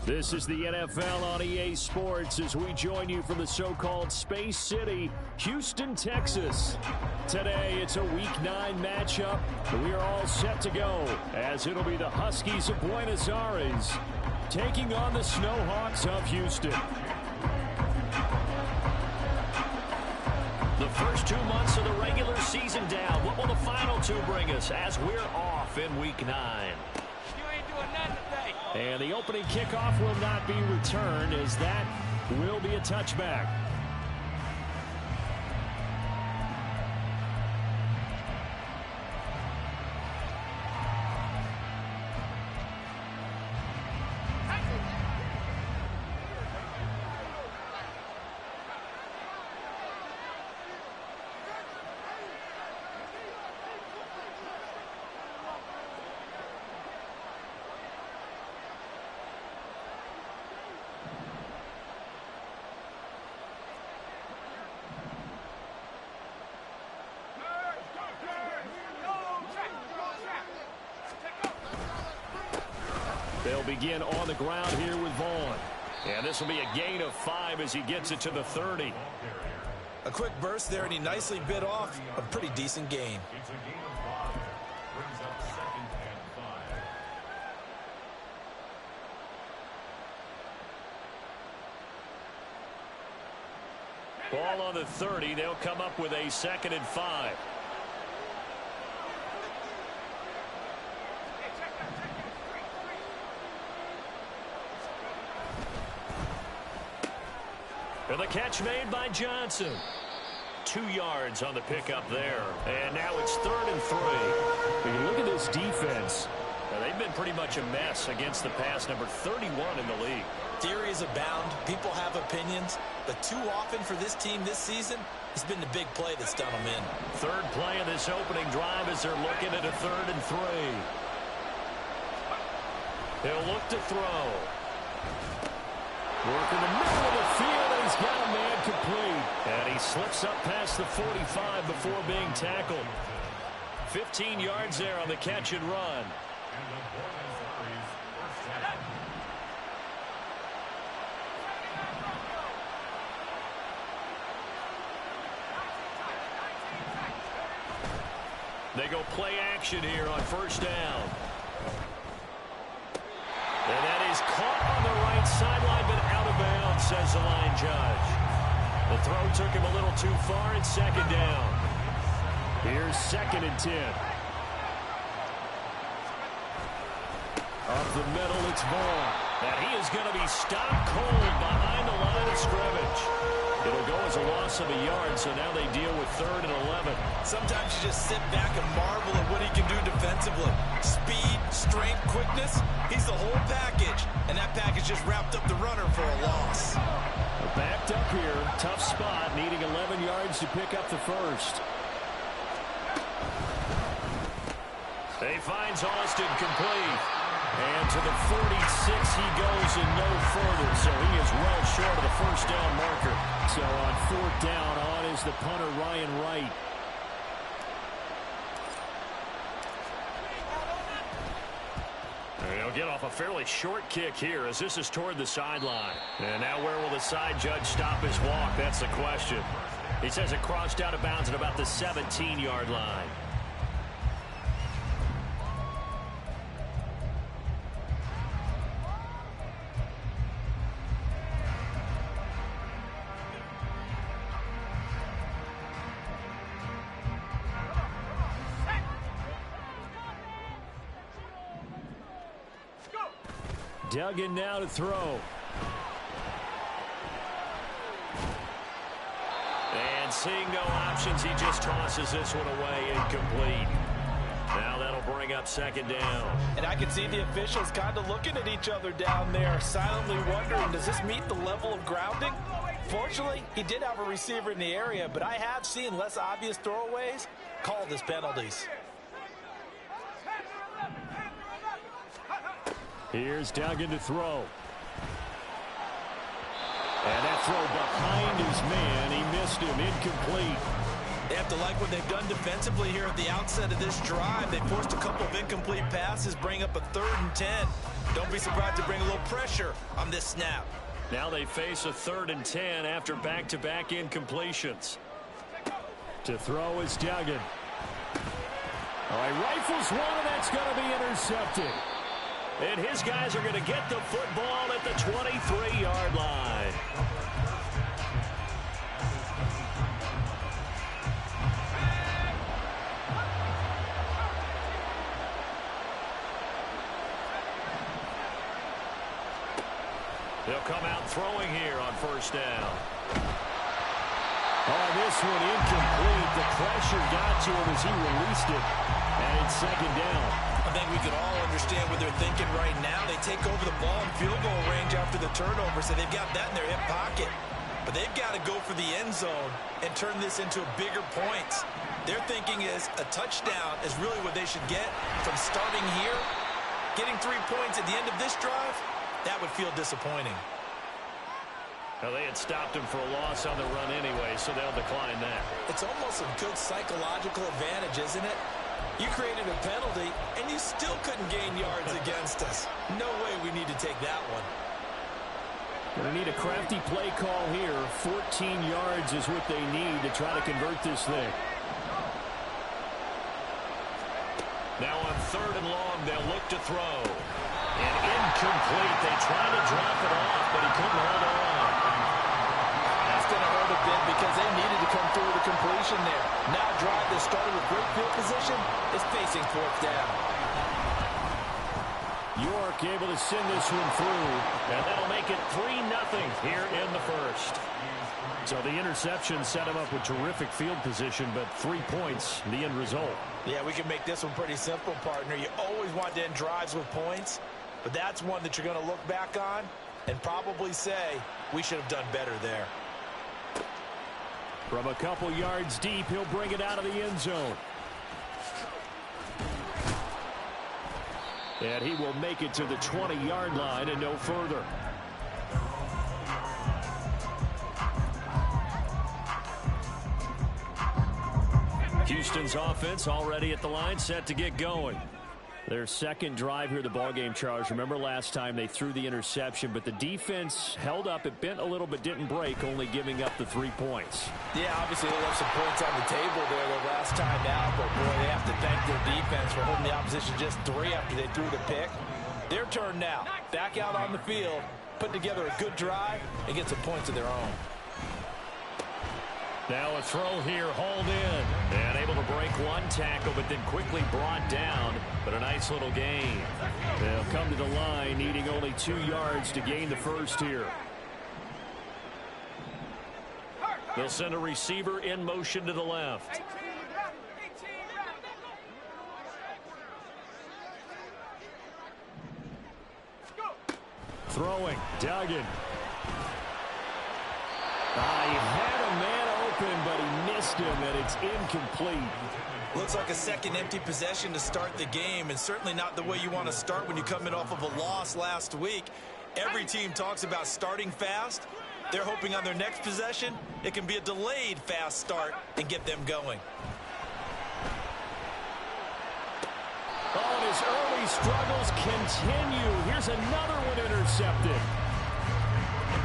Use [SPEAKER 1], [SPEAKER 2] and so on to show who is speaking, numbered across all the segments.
[SPEAKER 1] This is the NFL on EA Sports as we join you from the so-called Space City, Houston, Texas. Today, it's a Week 9 matchup. We are all set to go as it'll be the Huskies of Buenos Aires taking on the Snowhawks of Houston. The first 2 months of the regular season down. What will the final two bring us as we're off in Week 9? And the opening kickoff will not be returned as that will be a touchback. They'll begin on the ground here with Vaughn. And this will be a gain of 5 as he gets it to the 30.
[SPEAKER 2] A quick burst there, and he nicely bit off a pretty decent gain.
[SPEAKER 1] Ball on the 30. They'll come up with a 2nd and 5. And the catch made by Johnson. 2 yards on the pickup there. And now it's 3rd and 3. When you look at this defense, they've been pretty much a mess against the pass, number 31 in the league.
[SPEAKER 2] Theories abound. People have opinions. But too often for this team this season, it's been the big play that's done them in.
[SPEAKER 1] 3rd play of this opening drive as they're looking at a 3rd and 3. He'll look to throw. Work in the middle of the field, and he's got a man complete. And he slips up past the 45 before being tackled. 15 yards there on the catch and run. They go play action here on 1st down. And that is caught on the right sideline, but out of bounds, says the line judge. The throw took him a little too far. It's 2nd down. Here's 2nd and 10. Up the middle, it's Vaughn. And he is going to be stopped cold behind the line of scrimmage. It'll go as a loss of a yard, so now they deal with 3rd and 11.
[SPEAKER 2] Sometimes you just sit back and marvel at what he can do defensively. Speed, strength, quickness, he's the whole package. And that package just wrapped up the runner for a loss.
[SPEAKER 1] Backed up here, tough spot, needing 11 yards to pick up the 1st. He finds Austin complete. And to the 46 he goes and no further. So he is well short of the 1st down marker. So on 4th down, on is the punter Ryan Wright. He'll get off a fairly short kick here as this is toward the sideline. And now where will the side judge stop his walk? That's the question. He says it crossed out of bounds at about the 17-yard line. Duggan now to throw. And seeing no options, he just tosses this one away, incomplete. Now that'll bring up 2nd down.
[SPEAKER 2] And I can see the officials kind of looking at each other down there, silently wondering, does this meet the level of grounding? Fortunately, he did have a receiver in the area, but I have seen less obvious throwaways called as penalties.
[SPEAKER 1] Here's Duggan to throw. And that throw behind his man. He missed him. Incomplete.
[SPEAKER 2] They have to like what they've done defensively here at the outset of this drive. They forced a couple of incomplete passes, bring up a 3rd and 10. Don't be surprised to bring a little pressure on this snap.
[SPEAKER 1] Now they face a 3rd and 10 after back-to-back incompletions. To throw is Duggan. All right, rifles one, and that's going to be intercepted. And his guys are going to get the football at the 23-yard line. They'll come out throwing here on 1st down. Oh, this one incomplete. The pressure got to him as he released it. And it's 2nd down.
[SPEAKER 2] I think we could all understand what they're thinking right now. They take over the ball in field goal range after the turnover, so they've got that in their hip pocket. But they've got to go for the end zone and turn this into bigger points. Their thinking is a touchdown is really what they should get from starting here. Getting 3 points at the end of this drive, that would feel disappointing.
[SPEAKER 1] Well, they had stopped him for a loss on the run anyway, so they'll decline that.
[SPEAKER 2] It's almost a good psychological advantage, isn't it? You created a penalty, and you still couldn't gain yards against us. No way we need to take that one.
[SPEAKER 1] Going to need a crafty play call here. 14 yards is what they need to try to convert this thing. Now on 3rd and long, they'll look to throw. And incomplete. They tried to drop it off, but he couldn't hold on.
[SPEAKER 2] That's going to hurt a bit because they needed to come through with a completion there. Now a drive that started with great field position is facing 4th down.
[SPEAKER 1] York able to send this one through, and that'll make it 3-0 here in the 1st. So the interception set him up with terrific field position, but 3 points, the end result.
[SPEAKER 2] Yeah, we can make this one pretty simple, partner. You always want to end drives with points, but that's one that you're going to look back on and probably say, we should have done better there.
[SPEAKER 1] From a couple yards deep, he'll bring it out of the end zone. And he will make it to the 20-yard line and no further. Houston's offense already at the line, set to get going. Their 2nd drive here, the ballgame, Charles. Remember last time they threw the interception, but the defense held up. It bent a little but didn't break, only giving up the 3 points.
[SPEAKER 2] Yeah, obviously they left some points on the table there the last time out, but boy, they have to thank their defense for holding the opposition just 3 after they threw the pick. Their turn now. Back out on the field, put together a good drive, and get some points of their own.
[SPEAKER 1] Now a throw here, hauled in, and able to break 1 tackle, but then quickly brought down, but a nice little gain. They'll come to the line, needing only 2 yards to gain the 1st here. They'll send a receiver in motion to the left. Throwing, Duggan. He had a man open, but he missed him, and it's incomplete.
[SPEAKER 2] Looks like a second empty possession to start the game, and certainly not the way you want to start when you come in off of a loss last week. Every team talks about starting fast. They're hoping on their next possession, it can be a delayed fast start and get them going.
[SPEAKER 1] Oh, and his early struggles continue. Here's another one intercepted.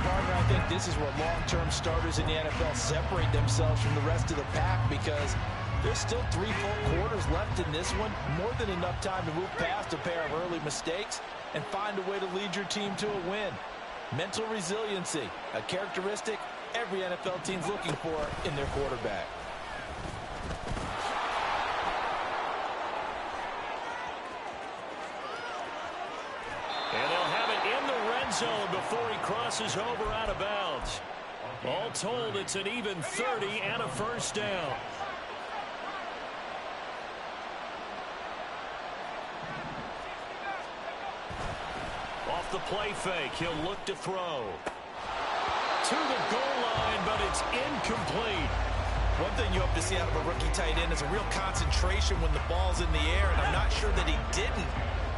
[SPEAKER 2] Partner, I think this is where long-term starters in the NFL separate themselves from the rest of the pack because there's still 3 full quarters left in this one. More than enough time to move past a pair of early mistakes and find a way to lead your team to a win. Mental resiliency, a characteristic every NFL team's looking for in their quarterback.
[SPEAKER 1] And they'll have it in the red zone before he crosses over out of bounds. All told, it's an even 30 and a 1st down. Off the play fake, he'll look to throw. To the goal line, but it's incomplete.
[SPEAKER 2] One thing you hope to see out of a rookie tight end is a real concentration when the ball's in the air, and I'm not sure that he didn't.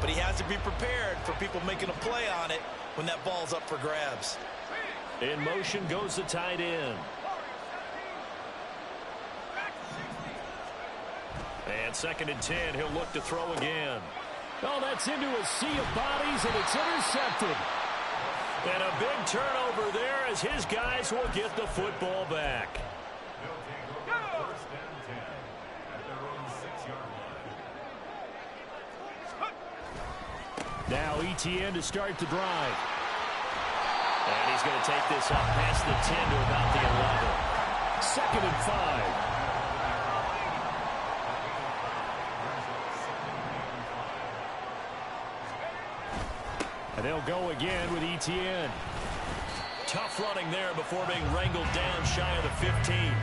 [SPEAKER 2] But he has to be prepared for people making a play on it when that ball's up for grabs.
[SPEAKER 1] In motion goes the tight end. And 2nd and 10, he'll look to throw again. Oh, that's into a sea of bodies, and it's intercepted. And a big turnover there as his guys will get the football back. Now ETN to start the drive. And he's going to take this up past the 10 to about the 11. 2nd and 5. And they'll go again with ETN. Tough running there before being wrangled down shy of the 15.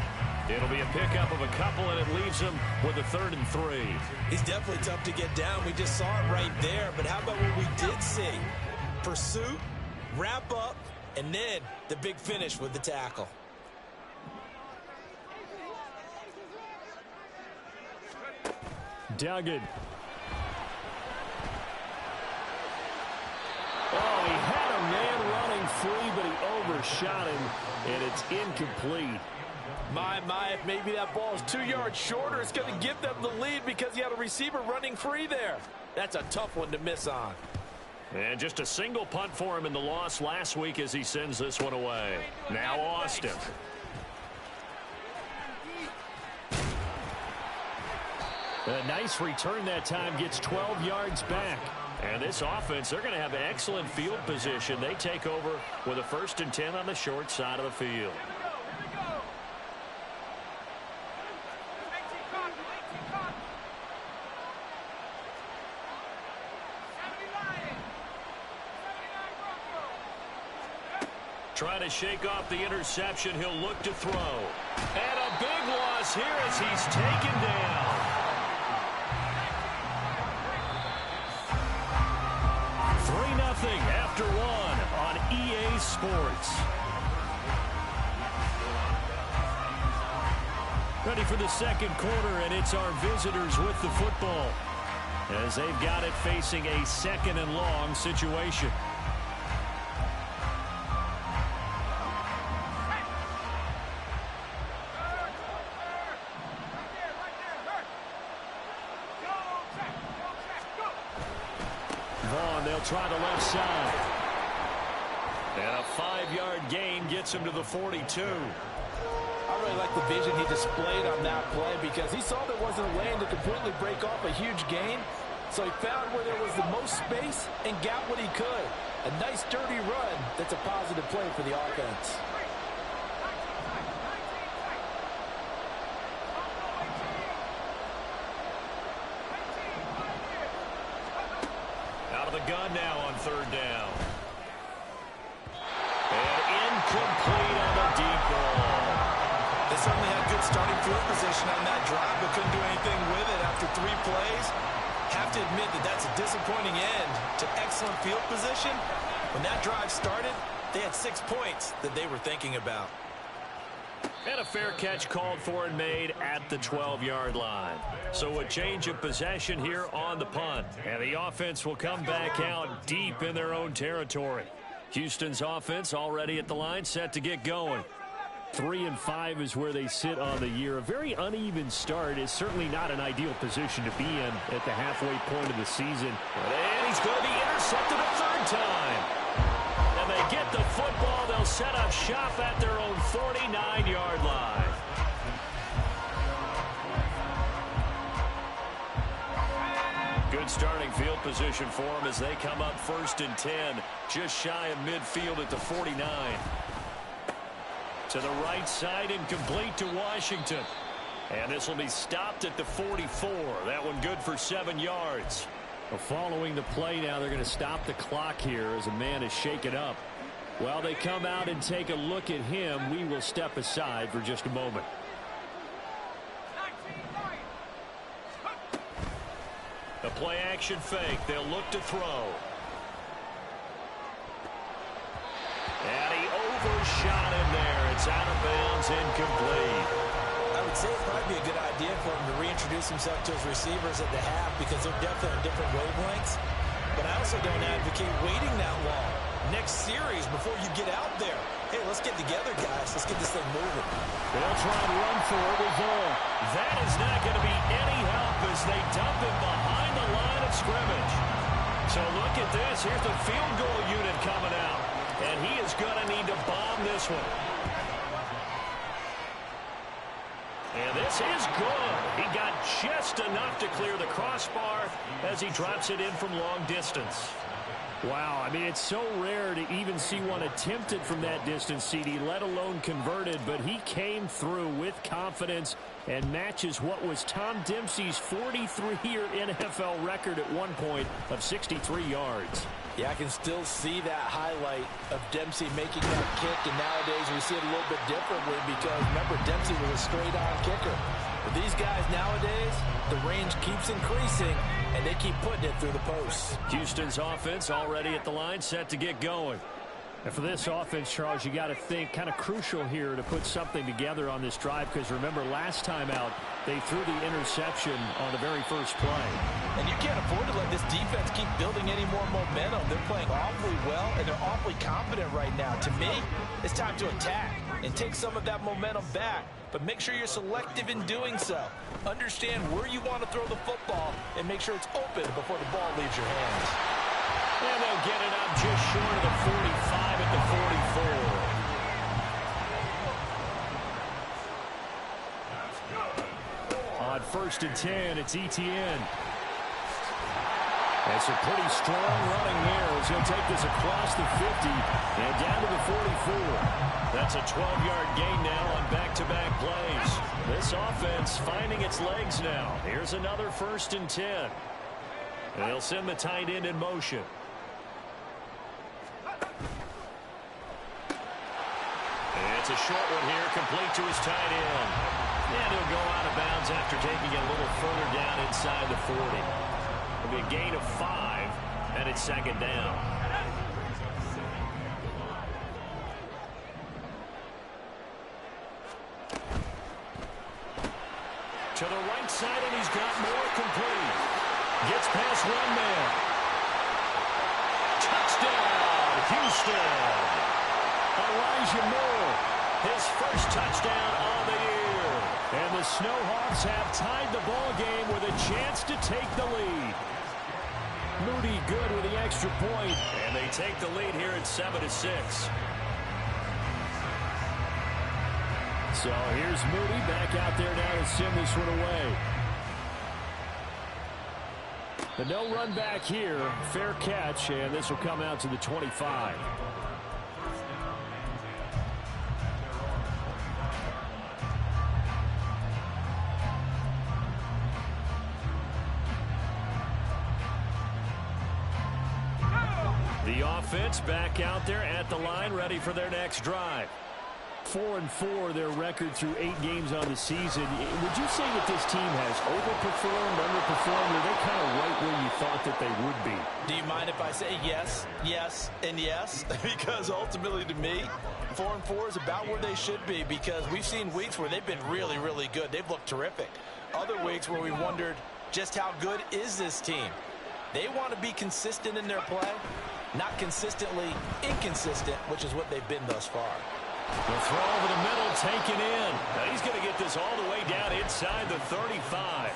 [SPEAKER 1] It'll be a pickup of a couple, and it leaves him with a 3rd and 3.
[SPEAKER 2] He's definitely tough to get down. We just saw it right there. But how about what we did see? Pursuit, wrap up, and then the big finish with the tackle.
[SPEAKER 1] Duggan. Oh, he had a man running free, but he overshot him, and it's incomplete.
[SPEAKER 2] My, if maybe that ball is 2 yards shorter, it's going to give them the lead because he had a receiver running free there. That's a tough one to miss on.
[SPEAKER 1] And just a single punt for him in the loss last week as he sends this one away. Now Austin. A nice return that time, gets 12 yards back. And this offense, they're going to have excellent field position. They take over with a 1st and 10 on the short side of the field. Trying to shake off the interception. He'll look to throw. And a big loss here as he's taken down. 3-0 after 1 on EA Sports. Ready for the 2nd quarter, and it's our visitors with the football as they've got it facing a 2nd and long situation. Try the left side. And a 5-yard gain gets him to the 42.
[SPEAKER 2] I really like the vision he displayed on that play because he saw there wasn't a lane to completely break off a huge gain. So he found where there was the most space and got what he could. A nice dirty run that's a positive play for the offense.
[SPEAKER 1] Gun now on 3rd down. And incomplete on the deep ball.
[SPEAKER 2] They certainly had good starting field position on that drive, but couldn't do anything with it after 3 plays. Have to admit that that's a disappointing end to excellent field position. When that drive started, they had 6 points that they were thinking about.
[SPEAKER 1] And a fair catch called for and made at the 12-yard line. So a change of possession here on the punt. And the offense will come back out deep in their own territory. Houston's offense already at the line, set to get going. 3-5 is where they sit on the year. A very uneven start is certainly not an ideal position to be in at the halfway point of the season. And he's going to be intercepted a 3rd time. And they get the football. They'll set up shop at their own 49-yard line. Good starting field position for them as they come up 1st and 10, just shy of midfield at the 49. To the right side, incomplete to Washington. And this will be stopped at the 44. That one good for 7 yards. Well, following the play now, they're going to stop the clock here as a man is shaken up. While they come out and take a look at him, we will step aside for just a moment. A play action fake. They'll look to throw. And he overshot him there. It's out of bounds, incomplete.
[SPEAKER 2] I would say it'd probably be a good idea for him to reintroduce himself to his receivers at the half because they're definitely on different wavelengths. But I also don't advocate waiting that long. Next series, before you get out there, hey, let's get together, guys. Let's get this thing moving.
[SPEAKER 1] They'll try and run for it with Zoll. That is not going to be any help as they dump him behind the line of scrimmage. So look at this. Here's the field goal unit coming out. And he is going to need to bomb this one. And this is good. He got just enough to clear the crossbar as he drops it in from long distance. Wow, I mean, it's so rare to even see one attempted from that distance, CD, let alone converted, but he came through with confidence and matches what was Tom Dempsey's 43-year NFL record at one point of 63 yards.
[SPEAKER 2] Yeah, I can still see that highlight of Dempsey making that kick, and nowadays we see it a little bit differently because, remember, Dempsey was a straight-on kicker. But these guys nowadays, the range keeps increasing, and they keep putting it through the posts.
[SPEAKER 1] Houston's offense already at the line, set to get going. And for this offense, Charles, you got to think kind of crucial here to put something together on this drive because, remember, last time out, they threw the interception on the very first play.
[SPEAKER 2] And you can't afford to let this defense keep building any more momentum. They're playing awfully well, and they're awfully confident right now. To me, it's time to attack and take some of that momentum back. But make sure you're selective in doing so. Understand where you want to throw the football and make sure it's open before the ball leaves your hands.
[SPEAKER 1] And they'll get it up just short of the 45 at the 44. On 1st and 10, it's ETN. That's a pretty strong running there as he'll take this across the 50 and down to the 44. That's a 12-yard gain now on back-to-back plays. This offense finding its legs now. Here's another 1st and 10. And they'll send the tight end in motion. It's a short one here, complete to his tight end. And he'll go out of bounds after taking it a little further down inside the 40. It'll be a gain of 5, and it's 2nd down. To the right side, and he's got more, complete. Gets past one man. Touchdown, Houston. Elijah Moore, his first touchdown on the year. And the Snowhawks have tied the ball game with a chance to take the lead. Moody good with the extra point, and they take the lead here at 7-6. So here's Moody back out there now to send this one away. The no run back here, fair catch, and this will come out to the 25. The offense back out there at the line, ready for their next drive. 4-4, their record through 8 games on the season. Would you say that this team has overperformed, underperformed, or are they kind of right where you thought that they would be?
[SPEAKER 2] Do you mind if I say yes, yes, and yes? Because ultimately to me, 4-4 is about where they should be because we've seen weeks where they've been really, really good. They've looked terrific. Other weeks where we wondered just how good is this team. They want to be consistent in their play, not consistently inconsistent, which is what they've been thus far.
[SPEAKER 1] The throw over the middle, taken in. Now he's going to get this all the way down inside the 35.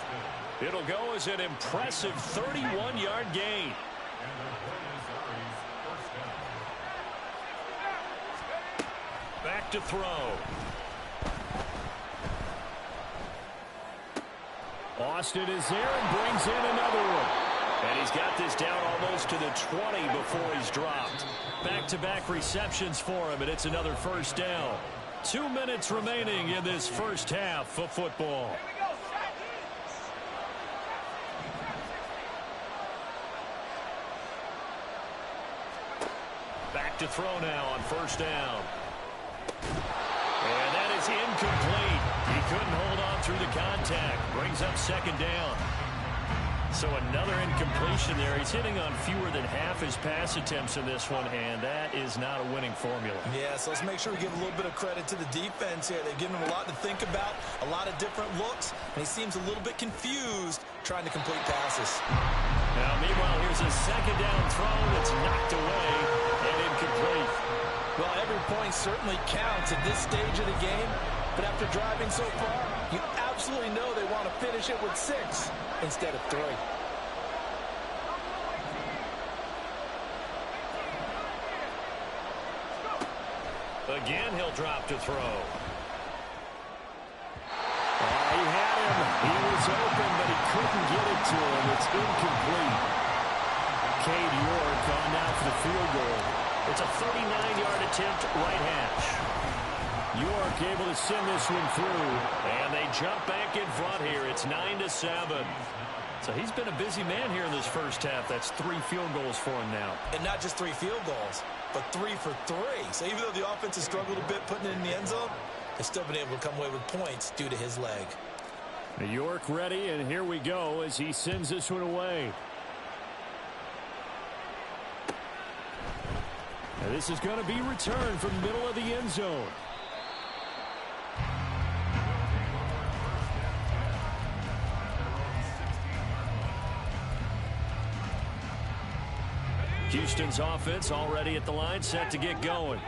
[SPEAKER 1] It'll go as an impressive 31-yard gain. Back to throw. Austin is there and brings in another one. And he's got this down almost to the 20 before he's dropped. Back-to-back receptions for him, and it's another 1st down. 2 minutes remaining in this first half of football. Back to throw now on 1st down. And that is incomplete. He couldn't hold on through the contact. Brings up 2nd down. So another incompletion there. He's hitting on fewer than half his pass attempts in this one, and that is not a winning formula.
[SPEAKER 2] Yeah, so let's make sure we give a little bit of credit to the defense here. They've given him a lot to think about, a lot of different looks, and he seems a little bit confused trying to complete passes.
[SPEAKER 1] Now, meanwhile, here's a 2nd down throw that's knocked away and incomplete.
[SPEAKER 2] Well, every point certainly counts at this stage of the game, but after driving so far, you absolutely know they want to finish it with 6 instead of 3.
[SPEAKER 1] Again, he'll drop to throw. He had him. He was open, but he couldn't get it to him. It's incomplete. Cade York on now for the field goal. It's a 39-yard attempt, right hash. York able to send this one through, and they jump back in front here. It's 9-7. So he's been a busy man here in this first half. That's 3 field goals for him now.
[SPEAKER 2] And not just 3 field goals, but 3 for 3. So even though the offense has struggled a bit putting it in the end zone, they've still been able to come away with points due to his leg.
[SPEAKER 1] York ready, and here we go as he sends this one away. Now this is going to be returned from the middle of the end zone. Houston's offense already at the line, set to get going.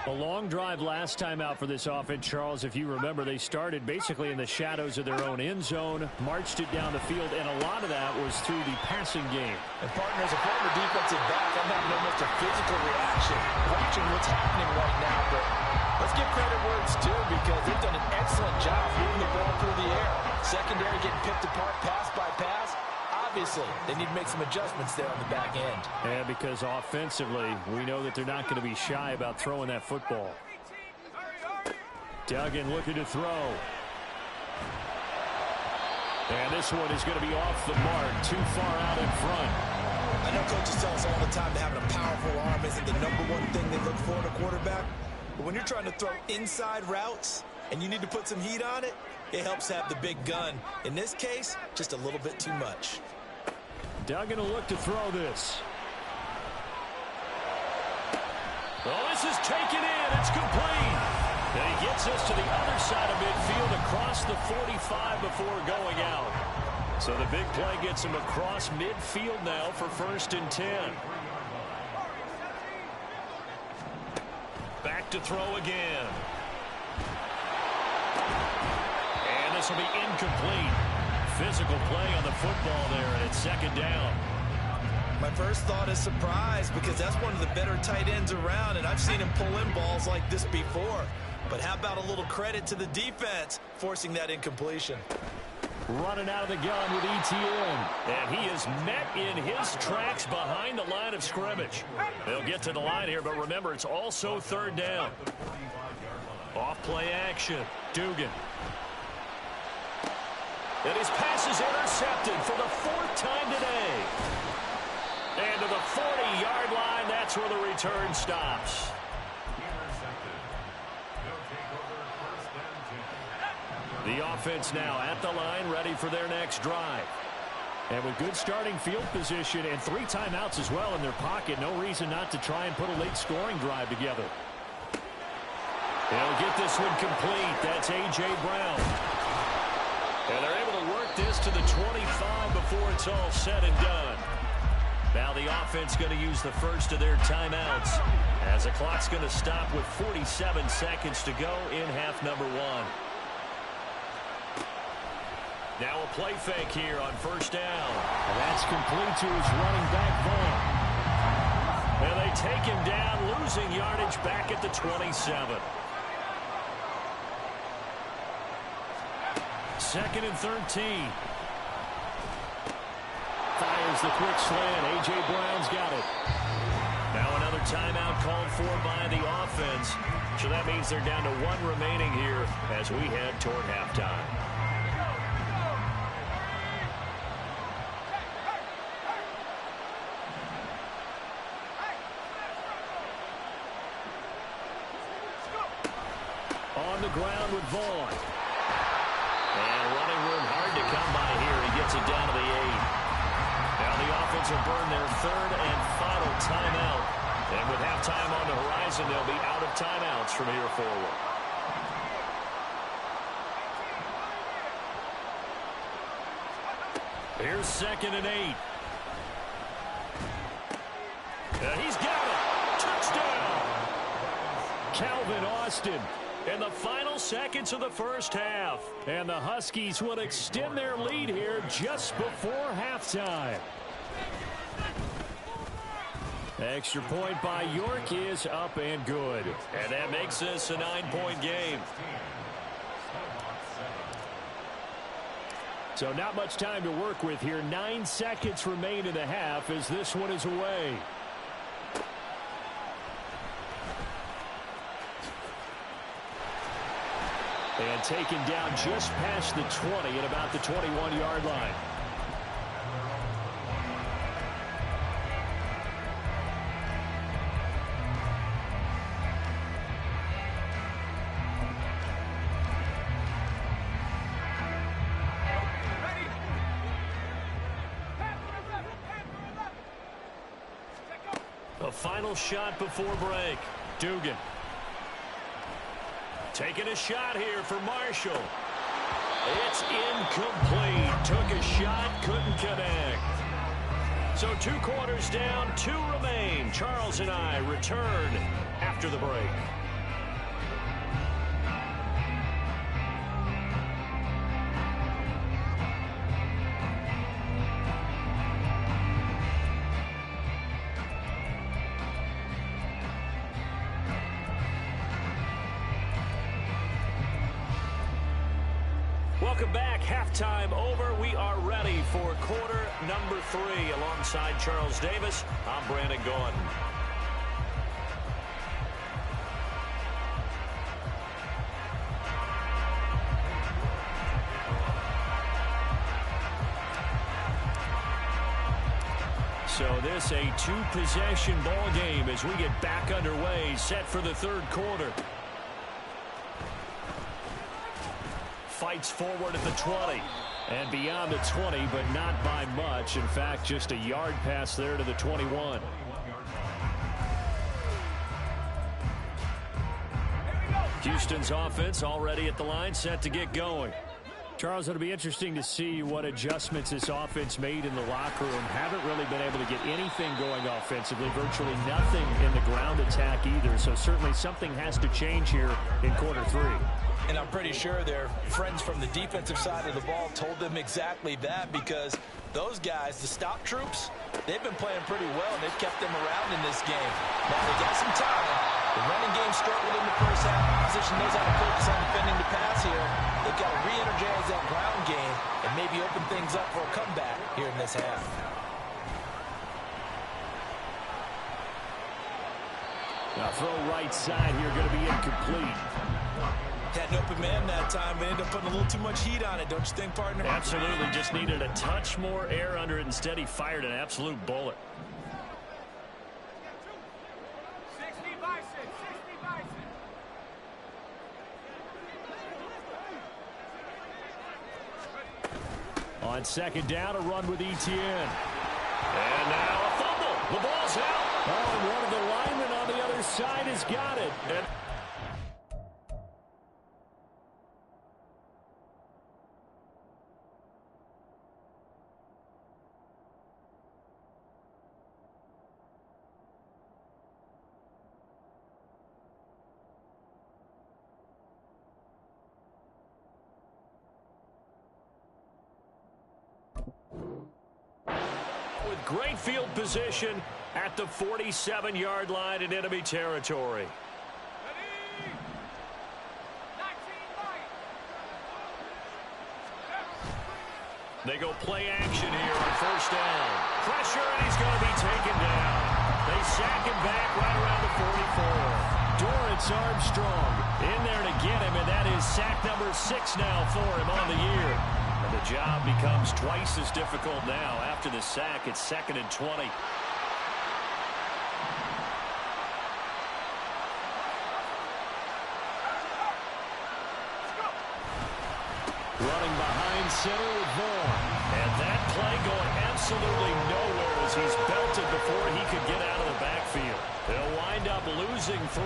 [SPEAKER 1] A long drive last time out for this offense, Charles. If you remember, they started basically in the shadows of their own end zone, marched it down the field, and a lot of that was through the passing game.
[SPEAKER 2] And partner, as a former defensive back, I'm having almost a physical reaction watching what's happening right now. But let's give credit where it's due, because they've done an excellent job moving the ball through the air. Secondary getting picked apart pass by pass. Obviously, they need to make some adjustments there on the back end.
[SPEAKER 1] Yeah, because offensively, we know that they're not going to be shy about throwing that football. Duggan looking to throw. And this one is going to be off the mark, too far out in front.
[SPEAKER 2] I know coaches tell us all the time that having a powerful arm isn't the #1 thing they look for in a quarterback. But when you're trying to throw inside routes and you need to put some heat on it, it helps have the big gun. In this case, just a little bit too much.
[SPEAKER 1] Duggan will look to throw this. Oh, this is taken in. It's complete. And he gets us to the other side of midfield across the 45 before going out. So the big play gets him across midfield now for 1st and 10. Back to throw again. And this will be incomplete. Physical play on the football there, and it's 2nd down.
[SPEAKER 2] My first thought is surprise, because that's one of the better tight ends around, and I've seen him pull in balls like this before. But how about a little credit to the defense forcing that incompletion?
[SPEAKER 1] Running out of the gun with ETN. And he is met in his tracks behind the line of scrimmage. They'll get to the line here, but remember, it's also 3rd down. Off play action. Dugan. And his pass is intercepted for the 4th time today. And to the 40-yard line, that's where the return stops. The offense now at the line, ready for their next drive. And with good starting field position and 3 timeouts as well in their pocket, no reason not to try and put a late scoring drive together. They'll get this one complete. That's A.J. Brown. And they're able to work this to the 25 before it's all said and done. Now the offense going to use the first of their timeouts as the clock's going to stop with 47 seconds to go in half number 1. Now a play fake here on 1st down. And that's complete to his running back, Vaughn. And they take him down, losing yardage back at the 27. 2nd and 13. Fires the quick slant. A.J. Brown's got it. Now another timeout called for by the offense. So that means they're down to 1 remaining here as we head toward halftime. On the ground with Vaughn. And running room hard to come by here. He gets it down to the 8. Now the offense will burn their 3rd and final timeout. And with halftime on the horizon, they'll be out of timeouts from here forward. Here's 2nd and 8. He's got it. Touchdown. Calvin Austin in the final seconds of the first half. And the Huskies will extend their lead here just before halftime. Extra point by York is up and good. And that makes this a 9-point game. So not much time to work with here. 9 seconds remain in the half as this one is away. And taken down just past the 20 at about the 21-yard line. A final shot before break. Dugan. Taking a shot here for Marshall. It's incomplete. Took a shot, couldn't connect. So 2 quarters down, 2 remain. Charles and I return after the break. Welcome back. Halftime over. We are ready for quarter number 3. Alongside Charles Davis, I'm Brandon Gaudin. So this a 2-possession ball game as we get back underway, set for the third quarter. Fights forward at the 20 and beyond the 20, but not by much. In fact, just a yard pass there to the 21. Houston's offense already at the line, set to get going. Charles, it'll be interesting to see what adjustments this offense made in the locker room. Haven't really been able to get anything going offensively, virtually nothing in the ground attack either. So certainly something has to change here in quarter 3.
[SPEAKER 2] And I'm pretty sure their friends from the defensive side of the ball told them exactly that, because those guys, the stop troops, they've been playing pretty well, and they've kept them around in this game. Now, they got some time. The running game struggled in the first half. Opposition knows how to focus on defending the pass here. They've got to re-energize that ground game and maybe open things up for a comeback here in this half.
[SPEAKER 1] Now, throw right side here, going to be incomplete.
[SPEAKER 2] Had an open man that time, but ended up putting a little too much heat on it, don't you think, partner?
[SPEAKER 1] Absolutely. Just needed a touch more air under it. Instead, he fired an absolute bullet.
[SPEAKER 3] 60 Bison, 60 Bison.
[SPEAKER 1] On second down, a run with Etienne. And now a fumble. The ball's out. Oh, and one of the linemen on the other side has got it. And with great field position at the 47-yard line in enemy territory. They go play action here on first down. Pressure, and he's going to be taken down. They sack him back right around the 44. Dorrance Armstrong in there to get him, and that is sack number 6 now for him on the year. And the job becomes twice as difficult now. After the sack, it's 2nd and 20. Running behind center with Vaughn. And that play going absolutely nowhere as he's belted before he could get out of the backfield. They'll wind up losing 3.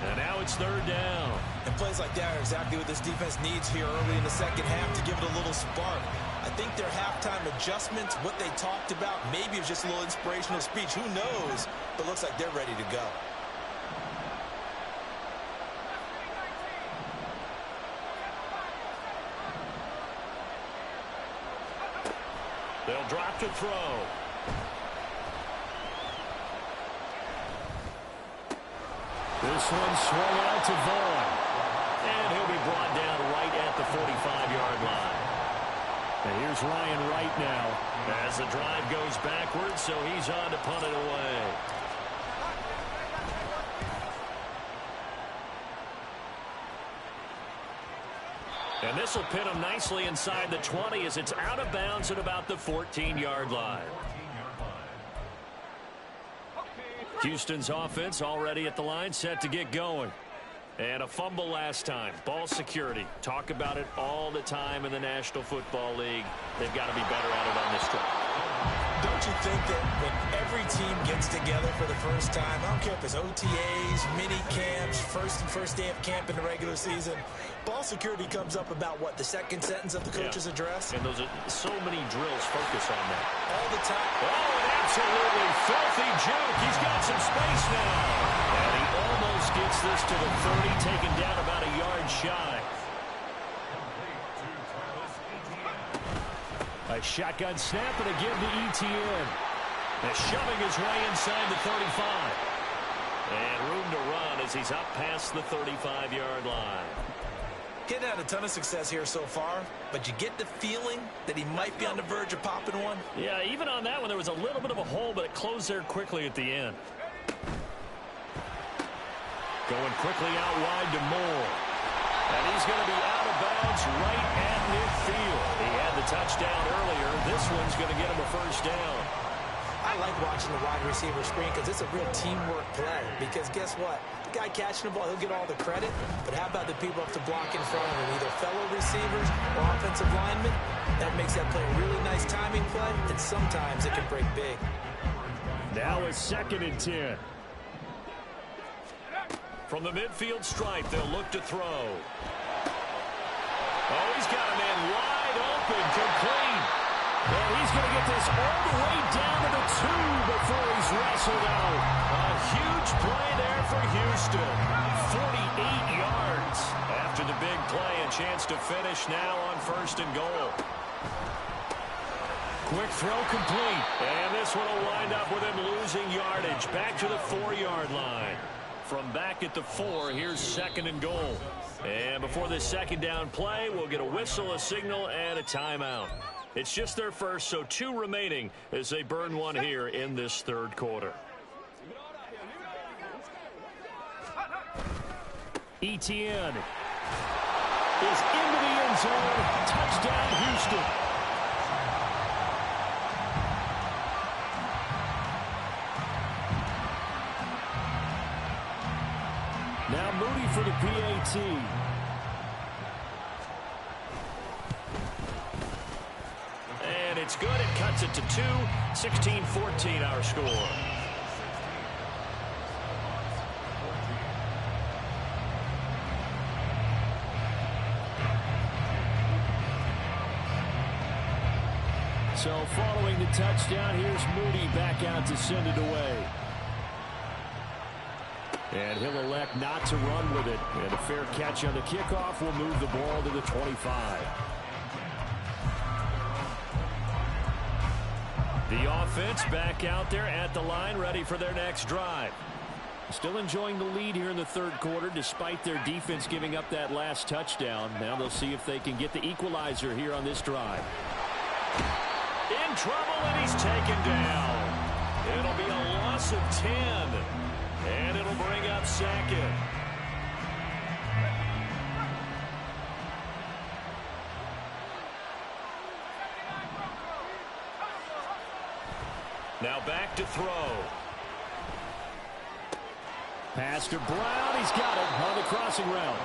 [SPEAKER 1] And now it's 3rd down.
[SPEAKER 2] And plays like that are exactly what this defense needs here early in the second half to give it a little spark. I think their halftime adjustments, what they talked about, maybe it was just a little inspirational speech. Who knows? But looks like they're ready to go.
[SPEAKER 1] They'll drop to throw. This one swung out to Vaughn. And he'll be brought down right at the 45-yard line. And here's Ryan Wright now as the drive goes backwards, so he's on to punt it away. And this will pin him nicely inside the 20 as it's out of bounds at about the 14-yard line. Houston's offense already at the line, set to get going. And a fumble last time. Ball security. Talk about it all the time in the National Football League. They've got to be better at it on this drive.
[SPEAKER 2] Don't you think that when every team gets together for the first time, I don't care if it's OTAs, mini camps, first day of camp in the regular season, ball security comes up about what, the second sentence of the coach's address?
[SPEAKER 1] And those are so many drills focus on that.
[SPEAKER 2] All the time.
[SPEAKER 1] Oh, an absolutely filthy juke. He's got some space now. And he almost gets this to the 30, taken down about a yard shy. A shotgun snap and a give to ETN. And shoving his way inside the 35. And room to run as he's up past the 35-yard line.
[SPEAKER 2] Getting had a ton of success here so far, but you get the feeling that he might be on the verge of popping one.
[SPEAKER 1] Yeah, even on that one, there was a little bit of a hole, but it closed there quickly at the end. Going quickly out wide to Moore. And he's going to be out of bounds right at midfield. He had the touchdown earlier. This one's going to get him a first down.
[SPEAKER 2] I like watching the wide receiver screen because it's a real teamwork play. Because guess what? The guy catching the ball, he'll get all the credit. But how about the people up to block in front of him, either fellow receivers or offensive linemen? That makes that play a really nice timing play, and sometimes it can break big.
[SPEAKER 1] Now it's 2nd and 10. From the midfield stripe, they'll look to throw. Oh, he's got a man wide open, complete. And he's going to get this all the way down to the 2 before he's wrestled out. A huge play there for Houston. 48 yards after the big play. A chance to finish now on 1st and goal. Quick throw complete. And this one will wind up with him losing yardage. Back to the 4-yard line. From back at the 4, here's 2nd and goal. And before this second down play, we'll get a whistle, a signal, and a timeout. It's just their first, so 2 remaining as they burn one here in this 3rd quarter. ETN is into the end zone. Touchdown, Houston. Now Moody for the PAT. And it's good. It cuts it to 2. 16-14 our score. So following the touchdown, here's Moody back out to send it away. And he'll elect not to run with it. And a fair catch on the kickoff will move the ball to the 25. The offense back out there at the line, ready for their next drive. Still enjoying the lead here in the 3rd quarter, despite their defense giving up that last touchdown. Now they'll see if they can get the equalizer here on this drive. In trouble, and he's taken down. It'll be a loss of 10. And it'll bring up 2nd. Now back to throw. Pass to Brown. He's got it on the crossing route.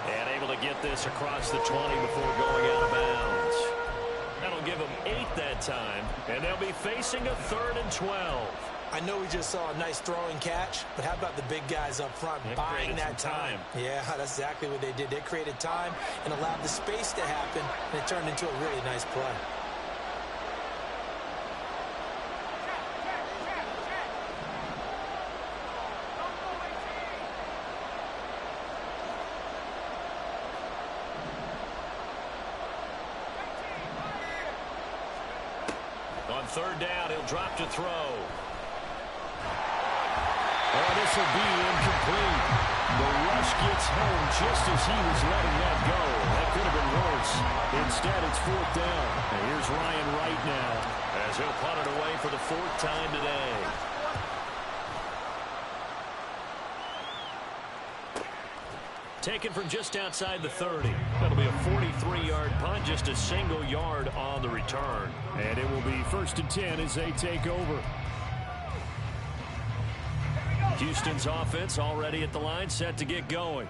[SPEAKER 1] And able to get this across the 20 before going out of bounds. That'll give them 8 that time. And they'll be facing a 3rd and 12.
[SPEAKER 2] I know we just saw a nice throwing catch, but how about the big guys up front buying that time? Yeah, that's exactly what they did. They created time and allowed the space to happen, and it turned into a really nice play.
[SPEAKER 1] On third down, he'll drop to throw. Oh, this will be incomplete. The rush gets home just as he was letting that go. That could have been worse. Instead, it's fourth down. And here's Ryan Wright now, as he'll punt it away for the fourth time today. Taken from just outside the 30. That'll be a 43-yard punt, just a single yard on the return. And it will be 1st and 10 as they take over. Houston's offense already at the line, set to get going.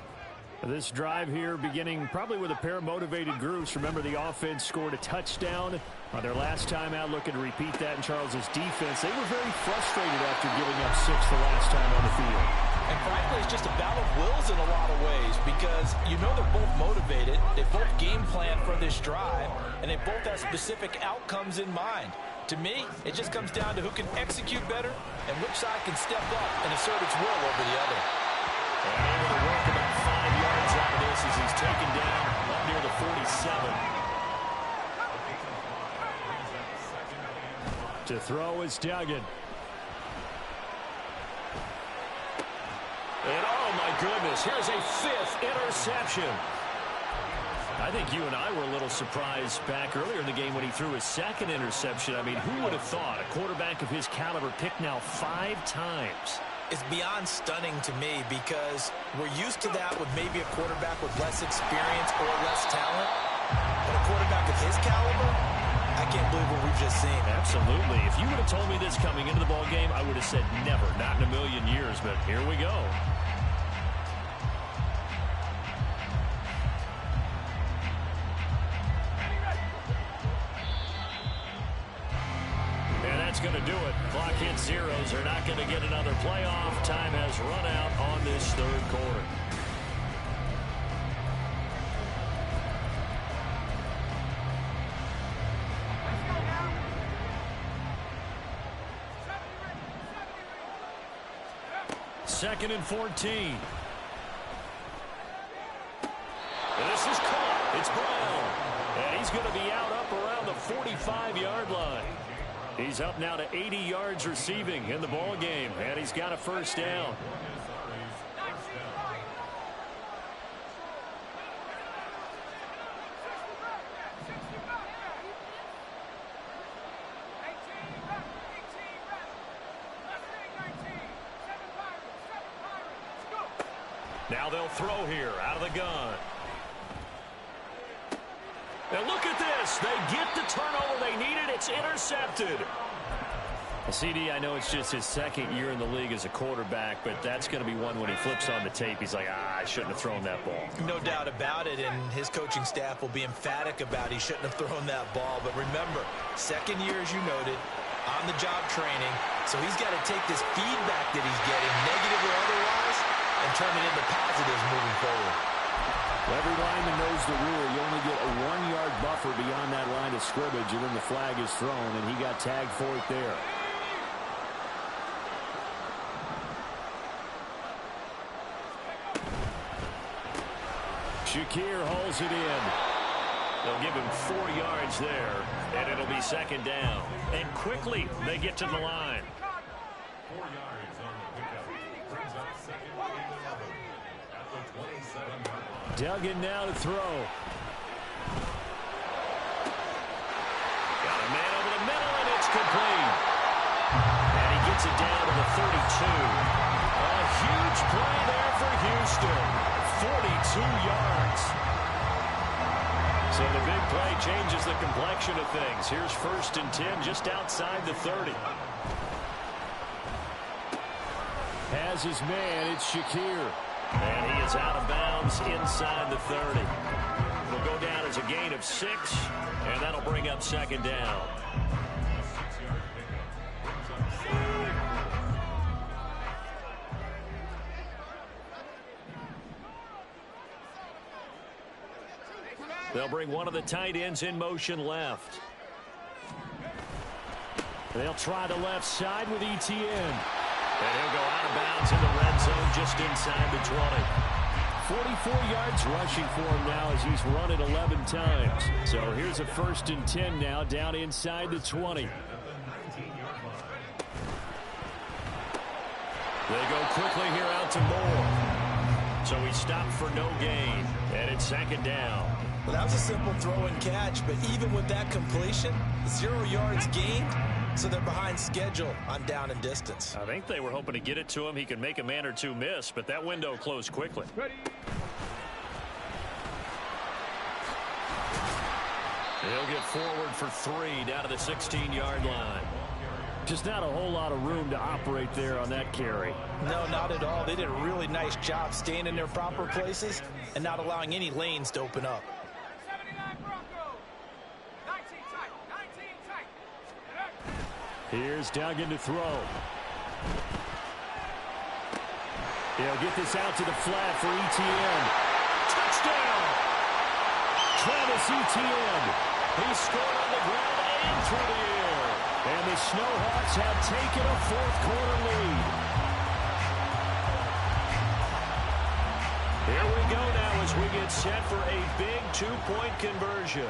[SPEAKER 1] This drive here beginning probably with a pair of motivated groups. Remember, the offense scored a touchdown on their last time out, looking to repeat that in Charles's defense. They were very frustrated after giving up 6 the last time on the field.
[SPEAKER 2] And frankly, it's just a battle of wills in a lot of ways because you know they're both motivated. They both game plan for this drive, and they both have specific outcomes in mind. To me, it just comes down to who can execute better and which side can step up and assert its will over the other.
[SPEAKER 1] And able to work about 5 yards out of this as he's taken down up near the 47. To throw is Duggan. And oh my goodness, here's a 5th interception. I think you and I were a little surprised back earlier in the game when he threw his 2nd interception. I mean, who would have thought a quarterback of his caliber picked now 5 times?
[SPEAKER 2] It's beyond stunning to me because we're used to that with maybe a quarterback with less experience or less talent. But a quarterback of his caliber, I can't believe what we've just seen.
[SPEAKER 1] Absolutely. If you would have told me this coming into the ball game, I would have said never, not in a million years. But here we go. Going to do it. Clock hits zeros. They're not going to get another playoff. Time has run out on this 3rd quarter. Second and 14. And this is caught. It's Brown. And he's going to be out up around the 45-yard line. He's up now to 80 yards receiving in the ball game, and he's got a 1st down. Now they'll throw here out of the gun. And look at this. They get the turnover they needed. It's intercepted. CD, I know it's just his 2nd year in the league as a quarterback, but that's going to be one when he flips on the tape. He's like, I shouldn't have thrown that ball.
[SPEAKER 2] No doubt about it, and his coaching staff will be emphatic about he shouldn't have thrown that ball. But remember, 2nd year, as you noted, on-the-job training, so he's got to take this feedback that he's getting, negative or otherwise, and turn it into positives moving forward.
[SPEAKER 1] Every lineman knows the rule. You only get a 1-yard buffer beyond that line of scrimmage, and then the flag is thrown, and he got tagged for it there. Shakir holds it in. They'll give him 4 yards there, and it'll be 2nd down. And quickly, they get to the line.
[SPEAKER 4] 4 yards on the pickup. Brings up 2nd and 11 at the 27-yard line.
[SPEAKER 1] Duggan now to throw. Got a man over the middle, and it's complete. And he gets it down to the 32. A huge play there for Houston. 42 yards. So the big play changes the complexion of things. Here's 1st and 10 just outside the 30. Has his man, it's Shakir. And he is out of bounds inside the 30. It'll go down as a gain of 6, and that'll bring up 2nd down. They'll bring one of the tight ends in motion left. They'll try the left side with Etienne. And he'll go out of bounds in the red zone just inside the 20. 44 yards rushing for him now as he's run it 11 times. So here's a 1st and 10 now down inside the 20. They go quickly here out to Moore. So he stopped for no gain. And it's second down.
[SPEAKER 2] Well, that was a simple throw and catch, but even with that completion, 0 yards gained, so they're behind schedule on down and distance.
[SPEAKER 1] I think they were hoping to get it to him. He could make a man or two miss, but that window closed quickly.
[SPEAKER 3] Ready.
[SPEAKER 1] He'll get forward for 3 down to the 16-yard line. Just not a whole lot of room to operate there on that carry.
[SPEAKER 2] No, not at all. They did a really nice job staying in their proper places and not allowing any lanes to open up.
[SPEAKER 3] 79 Broncos. 19 tight. 19 tight.
[SPEAKER 1] Here's Duggan to throw. He'll get this out to the flat for Etienne. Touchdown! Travis Etienne. He scored on the ground and through the air. And the Snowhawks have taken a fourth-quarter lead. Here we go now as we get set for a big two-point conversion.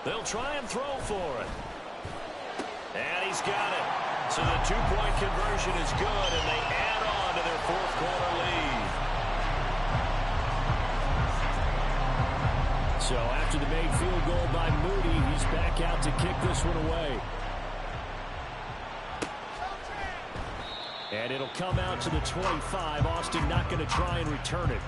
[SPEAKER 1] They'll try and throw for it. And he's got it. So the two-point conversion is good, and they add on to their fourth-quarter lead. So after the made field goal by Moody, he's back out to kick this one away. And it'll come out to the 25. Austin not going to try and return it.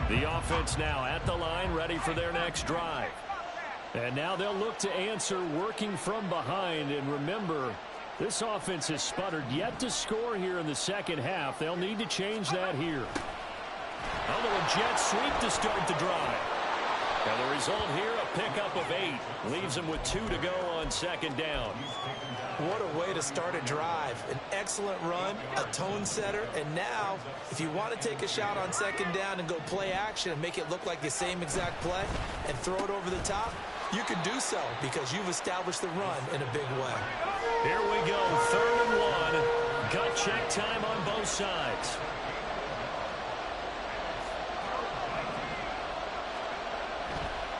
[SPEAKER 1] The offense now at the line, ready for their next drive. And now they'll look to answer working from behind. And remember, this offense has sputtered yet to score here in the second half. They'll need to change that here. A little jet sweep to start the drive. And the result here, a pickup of 8. Leaves them with 2 to go on second down.
[SPEAKER 2] What a way to start a drive. An excellent run, a tone setter, and now, if you want to take a shot on second down and go play action and make it look like the same exact play and throw it over the top, you can do so because you've established the run in a big way.
[SPEAKER 1] Here we go, 3rd and 1. Gut check time on both sides.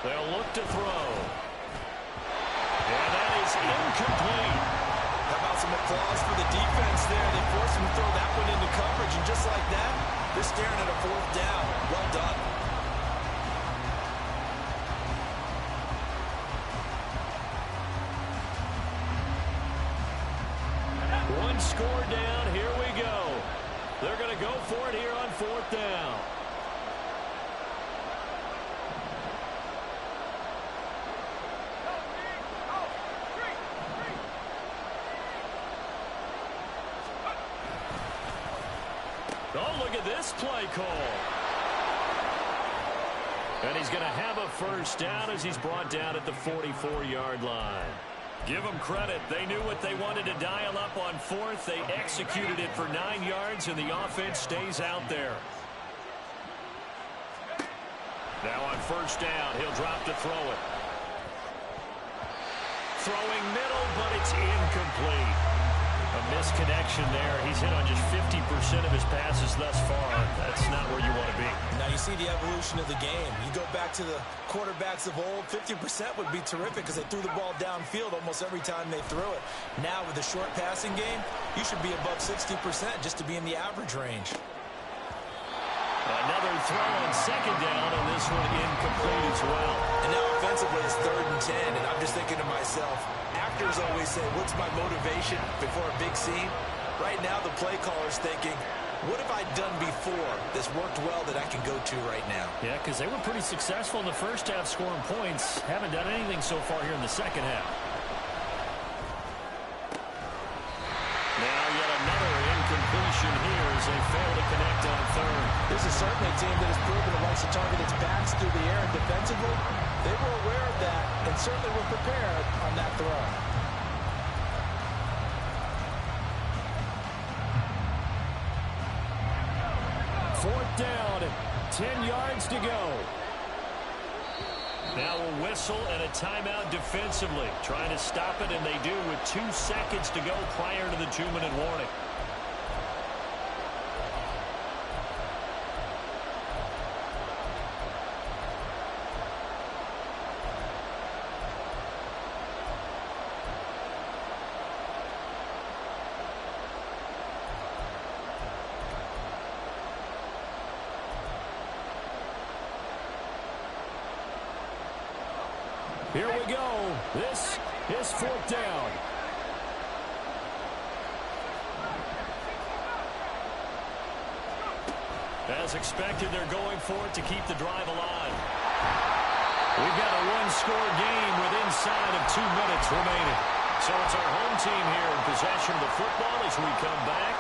[SPEAKER 1] They'll look to throw. And that is incomplete.
[SPEAKER 2] How about some applause for the defense there? They forced him to throw that one into coverage, and just like that, they're staring at a 4th down. Well done.
[SPEAKER 1] One score down. Here we go. They're going to go for it here on 4th down. Oh, look at this play call. And he's going to have a first down as he's brought down at the 44-yard line. Give them credit. They knew what they wanted to dial up on 4th. They executed it for 9 yards, and the offense stays out there. Now on first down, he'll drop to throw it. Throwing middle, but it's incomplete. A misconnection there. He's hit on just 50% of his passes thus far. That's not where you want to be.
[SPEAKER 2] Now you see the evolution of the game. You go back to the quarterbacks of old, 50% would be terrific because they threw the ball downfield almost every time they threw it. Now with the short passing game, you should be above 60% just to be in the average range.
[SPEAKER 1] Another throw on second down, and this one incomplete as well.
[SPEAKER 2] And now offensively it's 3rd and 10, and I'm just thinking to myself, actors always say, what's my motivation before a big scene? Right now the play caller's thinking, what have I done before that's worked well that I can go to right now?
[SPEAKER 1] Yeah, because they were pretty successful in the first half scoring points. Haven't done anything so far here in the second half. Now yet another incompletion here as they fail to connect on 3rd.
[SPEAKER 2] This is certainly a team that has proven it likes to target its backs through the air, and defensively, they were aware of that and certainly were prepared on that throw. Fourth
[SPEAKER 1] down, 10 yards to go. Now a whistle and a timeout defensively. Trying to stop it, and they do with 2 seconds to go prior to the 2-minute warning. Here we go. This is 4th down. As expected, they're going for it to keep the drive alive. We've got a 1-score game with inside of 2 minutes remaining. So it's our home team here in possession of the football as we come back.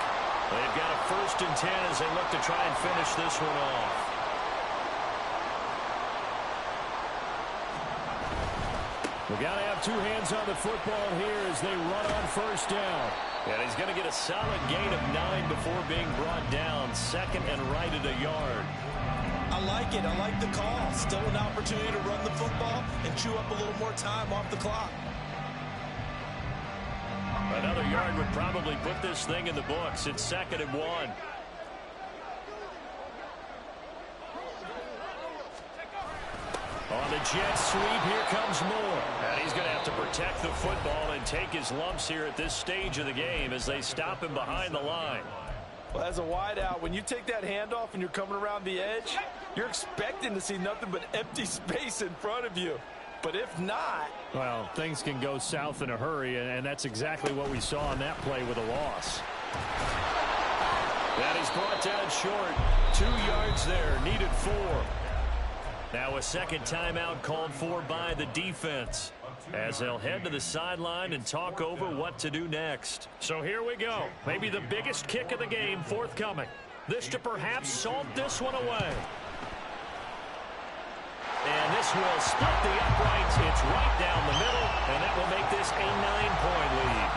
[SPEAKER 1] They've got a 1st and 10 as they look to try and finish this one off. We've got to have 2 hands on the football here as they run on 1st down. And he's going to get a solid gain of 9 before being brought down. 2nd and right at a yard.
[SPEAKER 2] I like it. I like the call. Still an opportunity to run the football and chew up a little more time off the clock.
[SPEAKER 1] Another yard would probably put this thing in the books. It's 2nd and 1. On the jet sweep, here comes Moore. And he's going to have to protect the football and take his lumps here at this stage of the game as they stop him behind the line.
[SPEAKER 2] Well, as a wideout, when you take that handoff and you're coming around the edge, you're expecting to see nothing but empty space in front of you. But if not...
[SPEAKER 1] Well, things can go south in a hurry, and that's exactly what we saw on that play with a loss. That is brought down short. 2 yards there, needed 4. Now a 2nd timeout called for by the defense as they'll head to the sideline and talk over what to do next. So here we go. Maybe the biggest kick of the game forthcoming. This to perhaps salt this one away. And this will split the uprights. It's right down the middle, and that will make this a 9-point lead.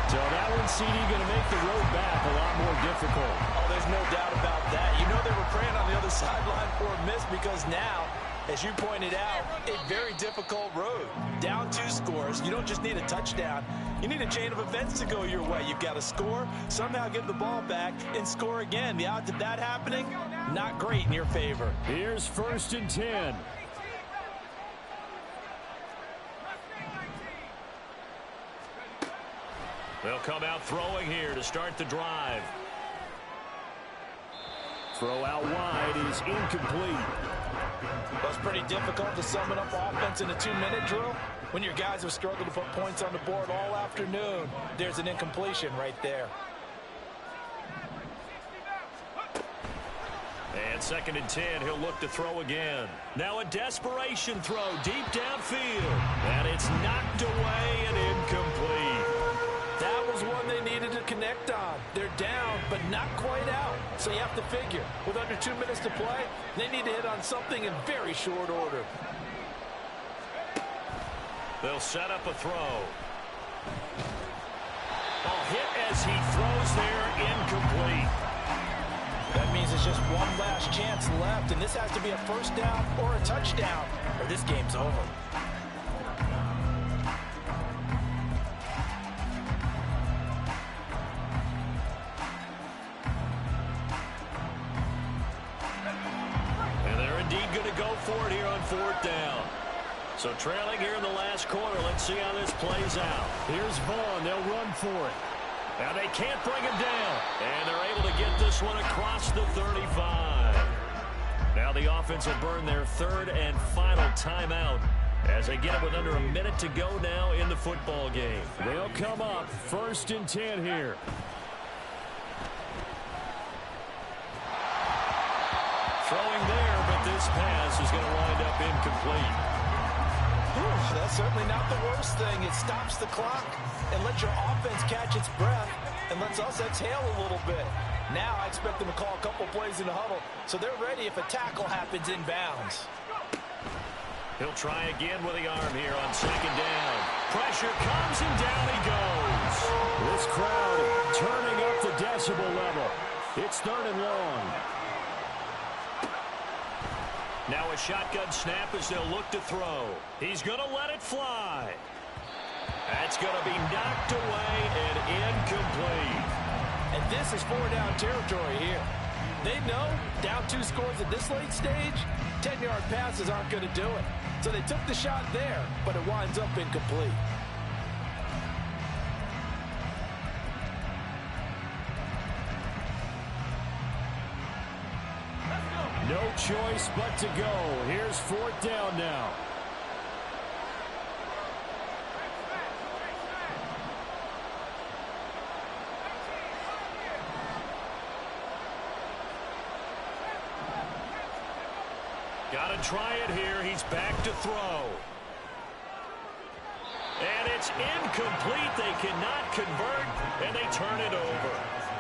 [SPEAKER 1] So that one, CD, going to make the road back a lot more difficult.
[SPEAKER 2] Oh, there's no doubt about that. You know they were praying on the other sideline for a miss because now, as you pointed out, a very difficult road. Down 2 scores. You don't just need a touchdown. You need a chain of events to go your way. You've got to score, somehow give the ball back, and score again. The odds of that happening, not great in your favor.
[SPEAKER 1] Here's 1st and 10. They'll come out throwing here to start the drive. Throw out wide is incomplete.
[SPEAKER 2] Well, it's pretty difficult to sum it up offense in a 2-minute drill when your guys have struggled to put points on the board all afternoon. There's an incompletion right there.
[SPEAKER 1] And 2nd and 10, he'll look to throw again. Now a desperation throw deep downfield. And it's knocked away and incomplete.
[SPEAKER 2] That was one they needed to connect on. They're down, but not quite out. So you have to figure, with under 2 minutes to play, they need to hit on something in very short order.
[SPEAKER 1] They'll set up a throw. Ball hit as he throws there, incomplete.
[SPEAKER 2] That means it's just one last chance left, and this has to be a 1st down or a touchdown, or this game's over.
[SPEAKER 1] For it here on 4th down. So trailing here in the last quarter. Let's see how this plays out. Here's Vaughn. They'll run for it. Now they can't bring him down. And they're able to get this one across the 35. Now the offense will burn their 3rd and final timeout as they get it with under a minute to go now in the football game. They'll come up 1st and 10 here. Throwing there, but this pass is going to wind up incomplete.
[SPEAKER 2] Whew, that's certainly not the worst thing. It stops the clock and lets your offense catch its breath and lets us exhale a little bit. Now I expect them to call a couple plays in the huddle so they're ready if a tackle happens in bounds.
[SPEAKER 1] He'll try again with the arm here on 2nd down. Pressure comes and down he goes. This crowd turning up the decibel level. It's 3rd and long. Now a shotgun snap as they'll look to throw. He's going to let it fly. That's going to be knocked away and incomplete.
[SPEAKER 2] And this is 4-down territory here. They know down 2 scores at this late stage, 10-yard passes aren't going to do it. So they took the shot there, but it winds up incomplete.
[SPEAKER 1] No choice but to go. Here's 4th down now. Got to try it here. He's back to throw. And it's incomplete. They cannot convert, and they turn it over.